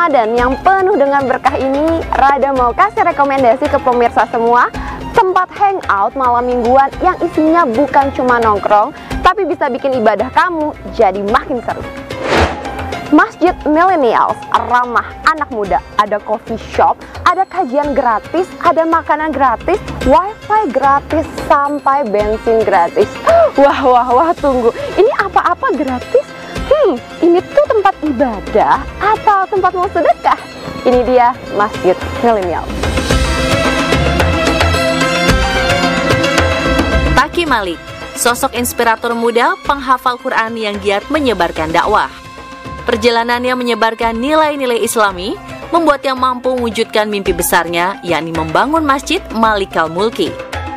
Ramadan yang penuh dengan berkah ini, Rada mau kasih rekomendasi ke pemirsa semua tempat hangout malam mingguan yang isinya bukan cuma nongkrong, tapi bisa bikin ibadah kamu jadi makin seru. Masjid Millennials ramah anak muda, ada coffee shop, ada kajian gratis, ada makanan gratis, wifi gratis, sampai bensin gratis. Wah, tunggu, ini apa-apa gratis? Ini tuh tempat ibadah atau tempat mau sedekah? Ini dia Masjid Millennials. Taki Malik, sosok inspirator muda penghafal Quran yang giat menyebarkan dakwah. Perjalanannya menyebarkan nilai-nilai Islami, membuatnya mampu mewujudkan mimpi besarnya, yakni membangun Masjid Malikal Mulki.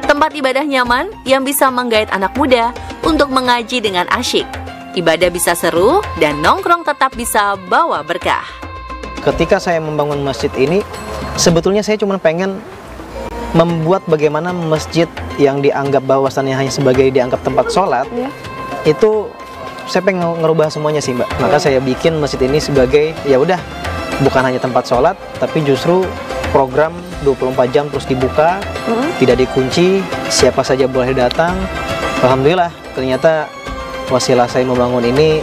Tempat ibadah nyaman yang bisa menggait anak muda untuk mengaji dengan asyik. Ibadah bisa seru dan nongkrong tetap bisa bawa berkah. Ketika saya membangun masjid ini, sebetulnya saya cuma pengen membuat bagaimana masjid yang dianggap bahwasannya hanya sebagai dianggap tempat sholat, itu saya pengen ngerubah semuanya sih, Mbak. Maka saya bikin masjid ini sebagai, ya udah, bukan hanya tempat sholat, tapi justru program 24 jam terus dibuka, tidak dikunci, siapa saja boleh datang. Alhamdulillah, ternyata wasilah saya membangun ini,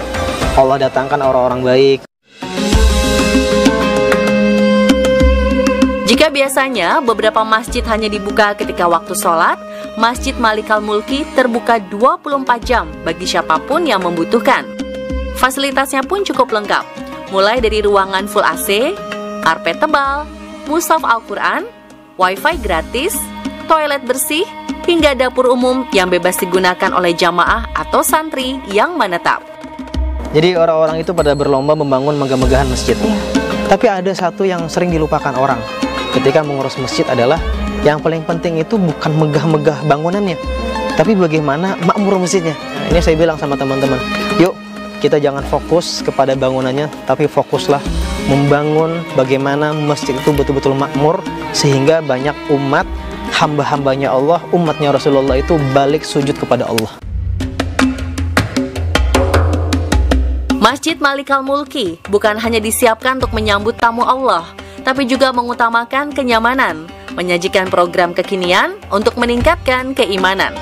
Allah datangkan orang-orang baik. Jika biasanya beberapa masjid hanya dibuka ketika waktu sholat, Masjid Malikal Mulki terbuka 24 jam bagi siapapun yang membutuhkan. Fasilitasnya pun cukup lengkap, mulai dari ruangan full AC, karpet tebal, mushaf Al-Quran, wifi gratis, toilet bersih, hingga dapur umum yang bebas digunakan oleh jamaah atau santri yang menetap. Jadi orang-orang itu pada berlomba membangun megah-megahan masjid. Tapi ada satu yang sering dilupakan orang ketika mengurus masjid adalah yang paling penting itu bukan megah-megah bangunannya, tapi bagaimana makmur masjidnya. Nah, ini saya bilang sama teman-teman, yuk kita jangan fokus kepada bangunannya, tapi fokuslah membangun bagaimana masjid itu betul-betul makmur, sehingga banyak umat, hamba-hambanya Allah, umatnya Rasulullah itu balik sujud kepada Allah. Masjid Malikal Mulki bukan hanya disiapkan untuk menyambut tamu Allah, tapi juga mengutamakan kenyamanan, menyajikan program kekinian untuk meningkatkan keimanan.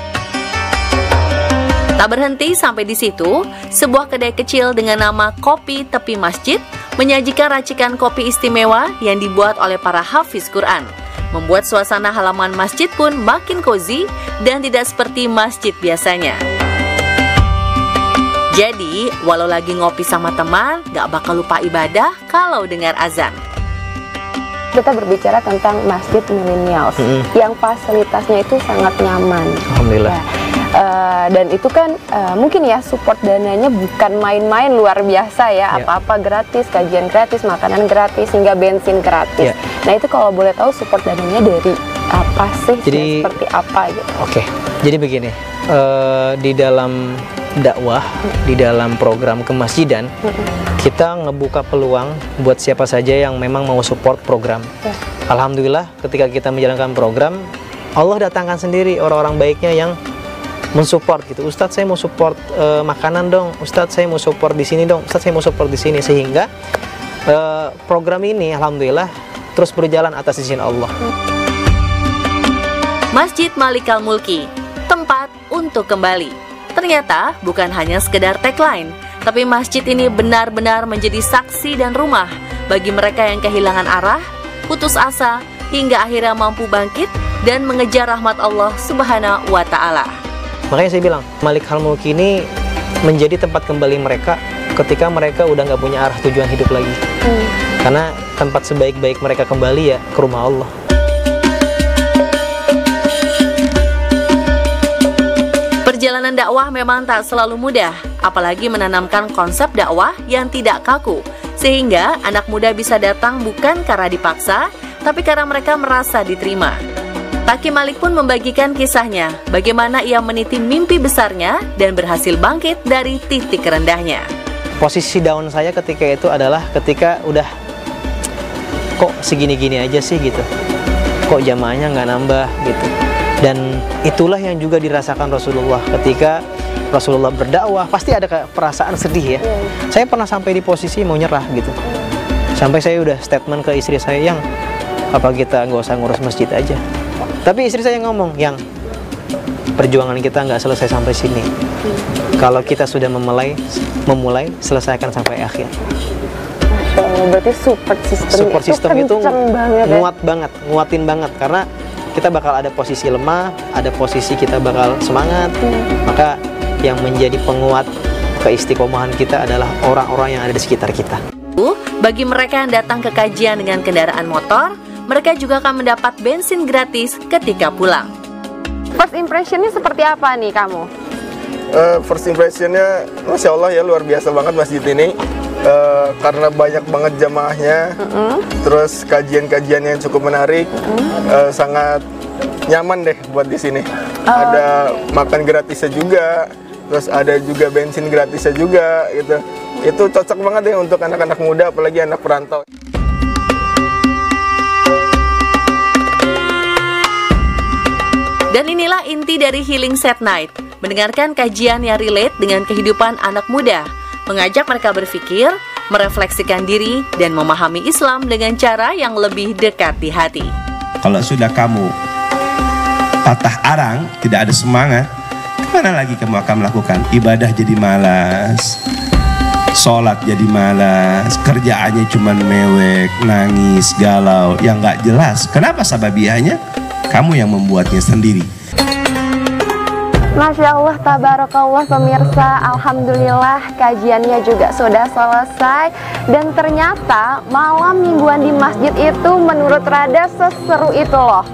Tak berhenti sampai di situ, sebuah kedai kecil dengan nama Kopi Tepi Masjid menyajikan racikan kopi istimewa yang dibuat oleh para hafiz Quran, membuat suasana halaman masjid pun makin cozy dan tidak seperti masjid biasanya. Jadi, walau lagi ngopi sama teman, gak bakal lupa ibadah kalau dengar azan. Kita berbicara tentang Masjid Millennials yang fasilitasnya itu sangat nyaman. Alhamdulillah. Dan itu kan mungkin ya support dananya bukan main-main, luar biasa ya. Apa-apa gratis, kajian gratis, makanan gratis, hingga bensin gratis. Nah itu kalau boleh tahu support dananya dari apa sih? Jadi, seperti apa gitu? Oke, jadi begini, di dalam dakwah, di dalam program kemasjidan, kita ngebuka peluang buat siapa saja yang memang mau support program. Alhamdulillah ketika kita menjalankan program, Allah datangkan sendiri orang-orang baiknya yang mensupport gitu. Ustadz saya mau support makanan dong, Ustadz saya mau support di sini dong, Ustadz saya mau support di sini, sehingga program ini alhamdulillah terus berjalan atas izin Allah. Masjid Malikal Mulki, tempat untuk kembali. Ternyata bukan hanya sekedar tagline, tapi masjid ini benar-benar menjadi saksi dan rumah bagi mereka yang kehilangan arah, putus asa, hingga akhirnya mampu bangkit dan mengejar rahmat Allah Subhanahu wa Ta'ala. Makanya saya bilang, Malikal Mulki ini menjadi tempat kembali mereka ketika mereka udah nggak punya arah tujuan hidup lagi. Karena tempat sebaik-baik mereka kembali ya ke rumah Allah. Perjalanan dakwah memang tak selalu mudah, apalagi menanamkan konsep dakwah yang tidak kaku, sehingga anak muda bisa datang bukan karena dipaksa, tapi karena mereka merasa diterima. Taki Malik pun membagikan kisahnya, bagaimana ia meniti mimpi besarnya dan berhasil bangkit dari titik rendahnya. Posisi down saya ketika itu adalah ketika udah kok segini-gini aja sih gitu, kok jamaahnya nggak nambah gitu. Dan itulah yang juga dirasakan Rasulullah ketika Rasulullah berdakwah, pasti ada perasaan sedih ya. Saya pernah sampai di posisi mau nyerah gitu. Sampai saya udah statement ke istri saya, yang apa kita nggak usah ngurus masjid aja. Tapi istri saya ngomong, yang perjuangan kita nggak selesai sampai sini. Kalau kita sudah memulai, selesaikan sampai akhir. Masya Allah, berarti support system itu banget, nguatin banget, karena kita bakal ada posisi lemah, ada posisi kita bakal semangat. Maka yang menjadi penguat keistiqomahan kita adalah orang-orang yang ada di sekitar kita. Bagi mereka yang datang ke kajian dengan kendaraan motor, mereka juga akan mendapat bensin gratis ketika pulang. First impressionnya seperti apa nih kamu? First impressionnya, Masya Allah ya, luar biasa banget masjid ini. Karena banyak banget jamaahnya, terus kajian-kajiannya yang cukup menarik, sangat nyaman deh buat di sini. Ada makan gratisnya juga, terus ada juga bensin gratisnya juga gitu. Itu cocok banget deh untuk anak-anak muda, apalagi anak perantau. Dan inilah inti dari Healing Set Night, mendengarkan kajian yang relate dengan kehidupan anak muda, mengajak mereka berpikir, merefleksikan diri, dan memahami Islam dengan cara yang lebih dekat di hati. Kalau sudah kamu patah arang, tidak ada semangat, kemana lagi kamu akan melakukan? Ibadah jadi malas, sholat jadi malas, kerjaannya cuma mewek, nangis, galau, yang gak jelas. Kenapa sababiahnya? Kamu yang membuatnya sendiri. Masya Allah, tabarakallah pemirsa, alhamdulillah kajiannya juga sudah selesai. Dan ternyata malam mingguan di masjid itu menurut Rada seseru itu loh.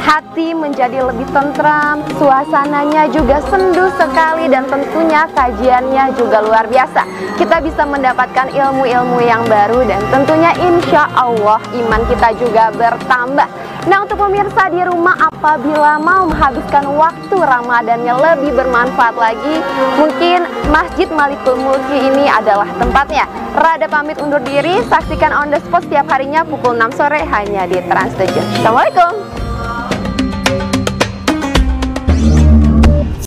Hati menjadi lebih tentram, suasananya juga sendu sekali, dan tentunya kajiannya juga luar biasa. Kita bisa mendapatkan ilmu-ilmu yang baru, dan tentunya insya Allah iman kita juga bertambah. Nah, untuk pemirsa di rumah, apabila mau menghabiskan waktu Ramadannya lebih bermanfaat lagi, mungkin Masjid Malikul Mulki ini adalah tempatnya. Rada pamit undur diri, saksikan On The Spot setiap harinya pukul 6 sore hanya di Trans7. Assalamualaikum.